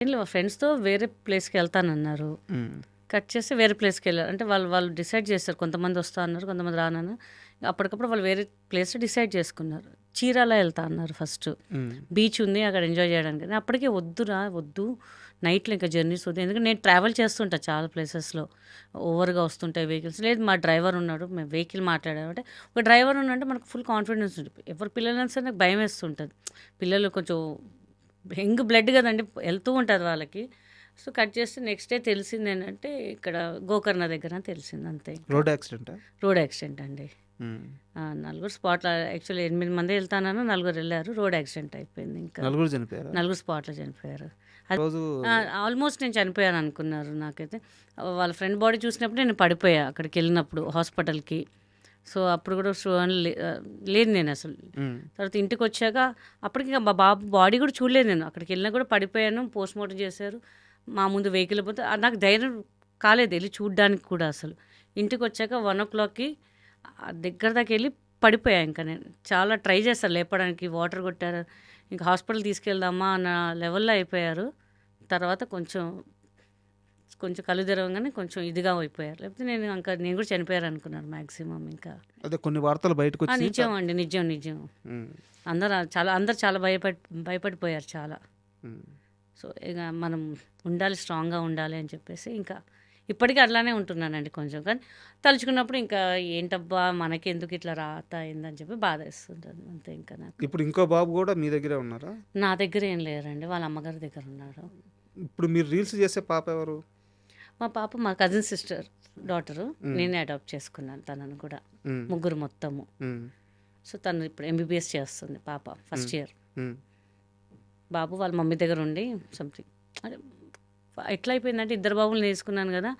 ఫ్రెండ్స్‌తో వేరే ప్లేస్‌కెళ్తానన్నారు. హ్మ్. కట్ చేసి వేరే ప్లేస్‌కెళ్లారు. అంటే వాళ్ళు డిసైడ్ చేశారు. కొంతమంది వస్తా అన్నారు. కొంతమంది రానన్నారు. అప్పటికప్పుడు వాళ్ళు వేరే ప్లేస్ డిసైడ్ చేసుకున్నారు. చీరాల ఎళ్తా అన్నారు ఫస్టు. హ్మ్. బీచ్ ఉంది అక్కడ ఎంజాయ్ చేయడానికి. నేను అప్పటికే వద్దు. నైట్‌లో ఇంకా జర్నీస్ వద్దు. ఎందుకంటే నేను ట్రావెల్ చేస్తుంటా చాలా ప్లేసెస్‌లో. ఓవర్‌గా వస్తుంటాయి వెహికల్స్. లేదు మా డ్రైవర్ ఉన్నాడు. మేము వెహికల్ మాట్లాడామంటే ఒక డ్రైవర్ ఉన్నాడంటే మనకు ఫుల్ కాన్ఫిడెన్స్ ఉంటుంది. ఎవరి పిల్లలైనా సరే నాకు భయమేస్తుంటది. పిల్లలు కొంచెం యంగ్ బ్లడ్ కదండీ! వెళ్తూ ఉంటది వాళ్ళకి. సో, కట్ చేస్తే నెక్స్ట్ డే తెలిసిందేంటంటే ఇక్కడ గోకర్ణ దగ్గర అని తెలిసింది అంతే ఇంకా. రోడ్ యాక్సిడెంటా? రోడ్ యాక్సిడెంట్ అండి. హ్మ్. నలుగురు స్పాట్‌లో యాక్చువల్లీ 8 మందే వెళ్తానన్నారు. నలుగురెళ్లారు. రోడ్ యాక్సిడెంట్ అయిపోయింది ఇంకా. నలుగురు చనిపోయారా? నలుగురు స్పాట్‌లో చనిపోయారు. అది రోజు ఆల్మోస్ట్ నేను చనిపోయాననుకున్నారు నాకైతే. వాళ్ళ ఫ్రెండ్ బాడీ చూసినప్పుడు నేను పడిపోయా అక్కడికెళ్ళినప్పుడు హాస్పిటల్‌కి. సో, అప్పుడు కూడా లేదు నేనసలు. హ్మ్. తర్వాత ఇంటికొచ్చాక అప్పటికి మా బాబు బాడీ కూడా చూడలేదు నేను. అక్కడికెళ్ళినా కూడా పడిపోయాను. పోస్ట్‌మార్టం చేశారు. మా ముందు వెహికల్ పోతే నాకు ధైర్యం కాలేదు ఎళ్లి చూడ్డానికి కూడా అసలు. ఇంటికొచ్చాక 1:00కి దగ్గర దాకా ఎళ్లి పడిపోయా ఇంక నేను. చాలా ట్రై చేశా లేపడానికి. వాటర్ కొట్టారు. ఇంక హాస్పిటల్‌కి తీసుకెళ్దామా అన్న లెవెల్‌లో అయిపోయారు. తర్వాత కొంచెం కళ్ళు తెరవంగానే కొంచెం ఇదిగా అయిపోయారు. లేకపోతే నేను కూడా చనిపోయారనుకున్నాను మాక్సిమం ఇంకా. అదే కొన్ని వార్తలు బయటకొచ్చినియి. నిజం అండి. నిజం. హ్మ్. అందరూ చాలా భయపడిపోయారు చాలా. హ్మ్. సో, ఇక మనం స్ట్రాంగ్‌గా ఉండాలి అని చెప్పేసి ఇంకా ఇప్పటికీ అట్లానే ఉంటున్నానండి కొంచెం. కానీ తలుచుకున్నప్పుడు ఇంకా ఏంటబ్బా! మనకెందుకు ఇట్లా రాత అయిందని చెప్పి బాధేస్తుంటది అంతే ఇంకా నాకు. ఇప్పుడు ఇంకో బాబు గూడా మీ దగ్గరే ఉన్నారా? నా దగ్గర ఏం లేరండి. వాళ్ళ అమ్మగారి దగ్గర ఉన్నాడు. ఇప్పుడు మీరు రీల్స్ చేసే పాప ఎవరు? మా పాప మా కజిన్ సిస్టర్ డాటరు. హ్మ్. నేనే అడాప్ట్ చేసుకున్నాను తనని కూడా. హ్మ్. ముగ్గురు మొత్తము. హ్మ్. సో, తను ఇప్పుడు ఎంబీబీఎస్ చేస్తుంది పాప ఫస్ట్ ఇయర్. హ్మ్. బాబు వాళ్ళ మమ్మీ దగ్గర ఉండి సంథింగ్ అదే ఎట్లా అయిపోయిందంటే ఇద్దరు బాబుల్ని తీసుకున్నాను కదా!